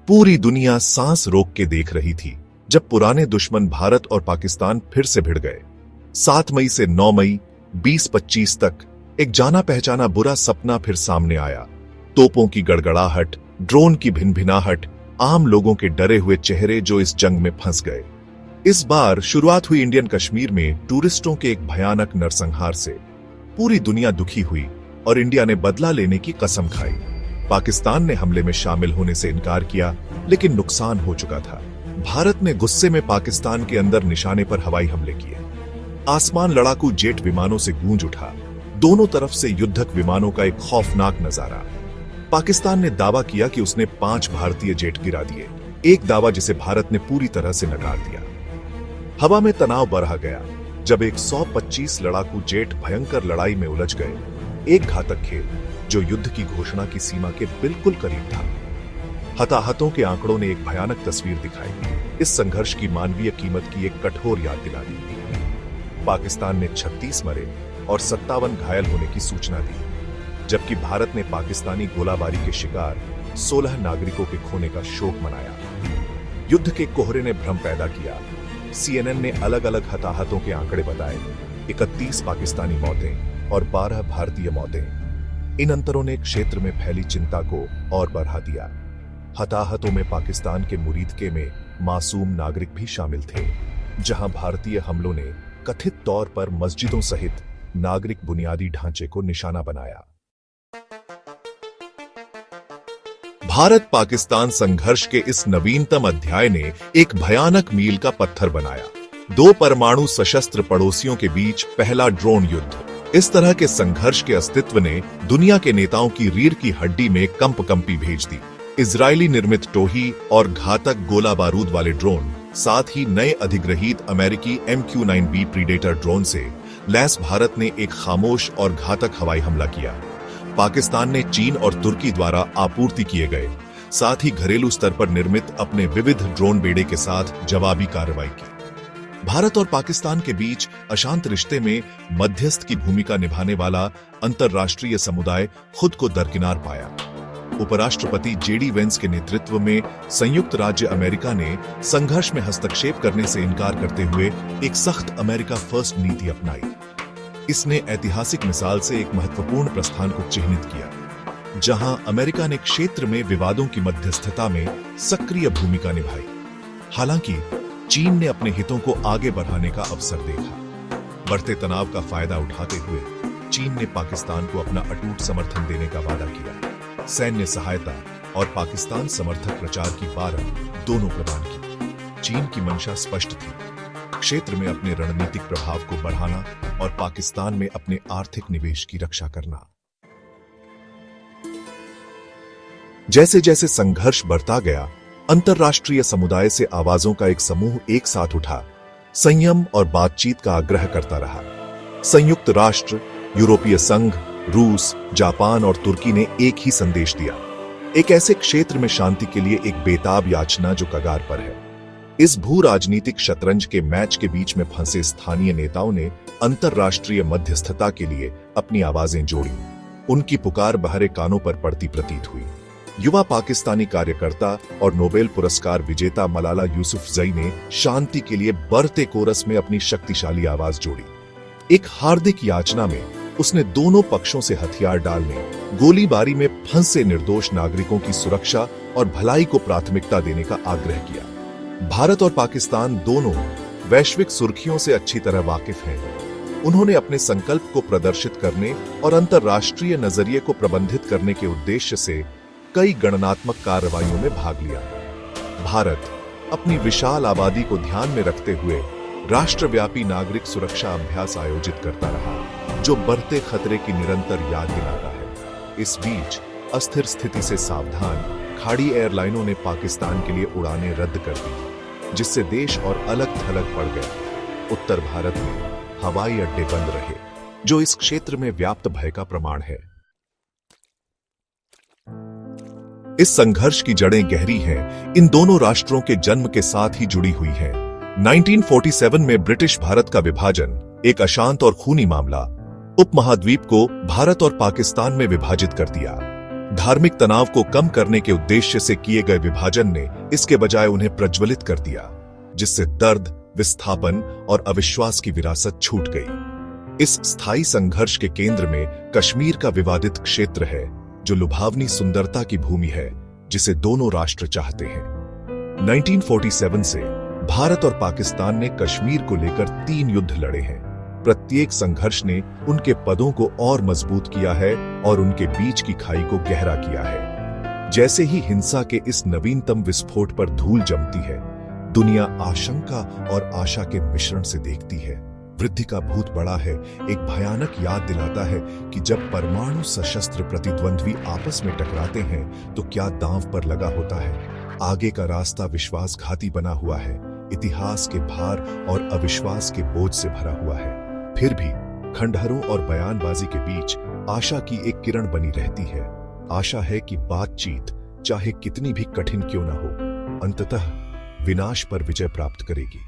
पूरी दुनिया सांस रोक के देख रही थी जब पुराने दुश्मन भारत और पाकिस्तान फिर से भिड़ गए। 7 मई से 9 मई 2025 तक एक जाना पहचाना बुरा सपना फिर सामने आया। तोपों की गड़गड़ाहट, ड्रोन की भिनभिनाहट, आम लोगों के डरे हुए चेहरे जो इस जंग में फंस गए। इस बार शुरुआत हुई इंडियन कश्मीर में टूरिस्टों के एक भयानक नरसंहार से। पूरी दुनिया दुखी हुई और इंडिया ने बदला लेने की कसम खाई। पाकिस्तान ने हमले में शामिल होने से इनकार किया, लेकिन नुकसान हो चुका था। भारत ने गुस्से में पाकिस्तान के अंदर निशाने पर हवाई हमले किए। आसमान लड़ाकू जेट विमानों से गूंज उठा। दोनों तरफ से युद्धक विमानों का एक खौफनाक नजारा। पाकिस्तान ने दावा किया कि उसने 5 भारतीय जेट गिरा दिए, एक दावा जिसे भारत ने पूरी तरह से नकार दिया। हवा में तनाव बढ़ा गया जब 125 लड़ाकू जेट भयंकर लड़ाई में उलझ गए। एक घातक खेल जो युद्ध की घोषणा की सीमा के बिल्कुल करीब था। हताहतों के आंकड़ों ने एक भयानक तस्वीर दिखाई। इस संघर्ष की मानवीय कीमत की एक कठोर याद दिला दी। पाकिस्तान ने 36 मरे और 57 घायल होने की सूचना दी, जबकि भारत ने पाकिस्तानी गोलाबारी के शिकार 16 नागरिकों के खोने का शोक मनाया। युद्ध के कोहरे ने भ्रम पैदा किया। CNN ने अलग अलग हताहतों के आंकड़े बताए, 31 पाकिस्तानी मौतें और 12 भारतीय मौतें। इन अंतरों ने क्षेत्र में फैली चिंता को और बढ़ा दिया। हताहतों में पाकिस्तान के मुरीदके में मासूम नागरिक भी शामिल थे, जहां भारतीय हमलों ने कथित तौर पर मस्जिदों सहित नागरिक बुनियादी ढांचे को निशाना बनाया। भारत पाकिस्तान संघर्ष के इस नवीनतम अध्याय ने एक भयानक मील का पत्थर बनाया। 2 परमाणु सशस्त्र पड़ोसियों के बीच पहला ड्रोन युद्ध। इस तरह के संघर्ष के अस्तित्व ने दुनिया के नेताओं की रीढ़ की हड्डी में कंपकंपी भेज दी। इजरायली निर्मित टोही और घातक गोला बारूद वाले ड्रोन, साथ ही नए अधिग्रहित अमेरिकी MQ-9B प्रीडेटर ड्रोन से लैस भारत ने एक खामोश और घातक हवाई हमला किया। पाकिस्तान ने चीन और तुर्की द्वारा आपूर्ति किए गए, साथ ही घरेलू स्तर पर निर्मित अपने विविध ड्रोन बेड़े के साथ जवाबी कार्रवाई की। भारत और पाकिस्तान के बीच अशांत रिश्ते में मध्यस्थ की भूमिका निभाने वाला अंतर्राष्ट्रीय समुदाय खुद को दरकिनार पाया। उपराष्ट्रपति JD वेंस के नेतृत्व में संयुक्त राज्य अमेरिका ने संघर्ष में हस्तक्षेप करने से इनकार करते हुए एक सख्त अमेरिका फर्स्ट नीति अपनाई। इसने ऐतिहासिक मिसाल से एक महत्वपूर्ण प्रस्थान को चिह्नित किया, जहां अमेरिका ने क्षेत्र में विवादों की मध्यस्थता में सक्रिय भूमिका निभाई। हालांकि चीन ने अपने हितों को आगे बढ़ाने का अवसर देखा। बढ़ते तनाव का फायदा उठाते हुए चीन ने पाकिस्तान को अपना अटूट समर्थन देने का वादा किया। सैन्य सहायता और पाकिस्तान समर्थक प्रचार की बारह दोनों प्रदान की। चीन की मंशा स्पष्ट थी, क्षेत्र में अपने रणनीतिक प्रभाव को बढ़ाना और पाकिस्तान में अपने आर्थिक निवेश की रक्षा करना। जैसे जैसे संघर्ष बढ़ता गया, अंतर्राष्ट्रीय समुदाय से आवाजों का एक समूह एक साथ उठा, संयम और बातचीत का आग्रह करता रहा। संयुक्त राष्ट्र, यूरोपीय संघ, रूस, जापान और तुर्की ने एक ही संदेश दिया, एक ऐसे क्षेत्र में शांति के लिए एक बेताब याचना जो कगार पर है। इस भू राजनीतिक शतरंज के मैच के बीच में फंसे स्थानीय नेताओं ने अंतर्राष्ट्रीय मध्यस्थता के लिए अपनी आवाजें जोड़ी। उनकी पुकार बहरे कानों पर पड़ती प्रतीत हुई। युवा पाकिस्तानी कार्यकर्ता और नोबेल पुरस्कार विजेता मलाला यूसुफजई ने शांति के लिए बढ़ते कोरस में अपनी शक्तिशाली आवाज जोड़ी। एक हार्दिक याचना में उसने दोनों पक्षों से हथियार डालने, गोलीबारी में फंसे निर्दोष नागरिकों की सुरक्षा और भलाई को प्राथमिकता देने का आग्रह किया। भारत और पाकिस्तान दोनों वैश्विक सुर्खियों से अच्छी तरह वाकिफ हैं। उन्होंने अपने संकल्प को प्रदर्शित करने और अंतर्राष्ट्रीय नजरिए को प्रबंधित करने के उद्देश्य से कई गणनात्मक कार्रवाइयों में भाग लिया। भारत अपनी विशाल आबादी को ध्यान में रखते हुए राष्ट्रव्यापी नागरिक सुरक्षा अभ्यास आयोजित करता रहा, जो बढ़ते खतरे की निरंतर याद दिलाता है। इस बीच अस्थिर स्थिति से सावधान खाड़ी एयरलाइनों ने पाकिस्तान के लिए उड़ानें रद्द कर दी, जिससे देश और अलग थलग पड़ गया। उत्तर भारत में हवाई अड्डे बंद रहे, जो इस क्षेत्र में व्याप्त भय का प्रमाण है। इस संघर्ष की जड़ें गहरी हैं, इन दोनों राष्ट्रों के जन्म के साथ ही जुड़ी हुई हैं। 1947 में ब्रिटिश भारत का विभाजन, एक अशांत और खूनी मामला, उपमहाद्वीप को भारत और पाकिस्तान में विभाजित कर दिया। धार्मिक तनाव को कम करने के उद्देश्य से किए गए विभाजन ने इसके बजाय उन्हें प्रज्वलित कर दिया, जिससे दर्द, विस्थापन और अविश्वास की विरासत छूट गई। इस स्थायी संघर्ष के केंद्र में कश्मीर का विवादित क्षेत्र है, जो लुभावनी सुंदरता की भूमि है जिसे दोनों राष्ट्र चाहते हैं। 1947 से भारत और पाकिस्तान ने कश्मीर को लेकर 3 युद्ध लड़े हैं। प्रत्येक संघर्ष ने उनके पदों को और मजबूत किया है और उनके बीच की खाई को गहरा किया है। जैसे ही हिंसा के इस नवीनतम विस्फोट पर धूल जमती है, दुनिया आशंका और आशा के मिश्रण से देखती है। वृद्धि का भूत बड़ा है एक भयानक याद दिलाता है कि जब परमाणु सशस्त्र प्रतिद्वंद्वी आपस में टकराते हैं तो क्या दांव पर लगा होता है। आगे का रास्ता विश्वासघाती बना हुआ है, इतिहास के भार और अविश्वास के बोझ से भरा हुआ है। फिर भी खंडहरों और बयानबाजी के बीच आशा की एक किरण बनी रहती है। आशा है कि बातचीत चाहे कितनी भी कठिन क्यों न हो, अंततः विनाश पर विजय प्राप्त करेगी।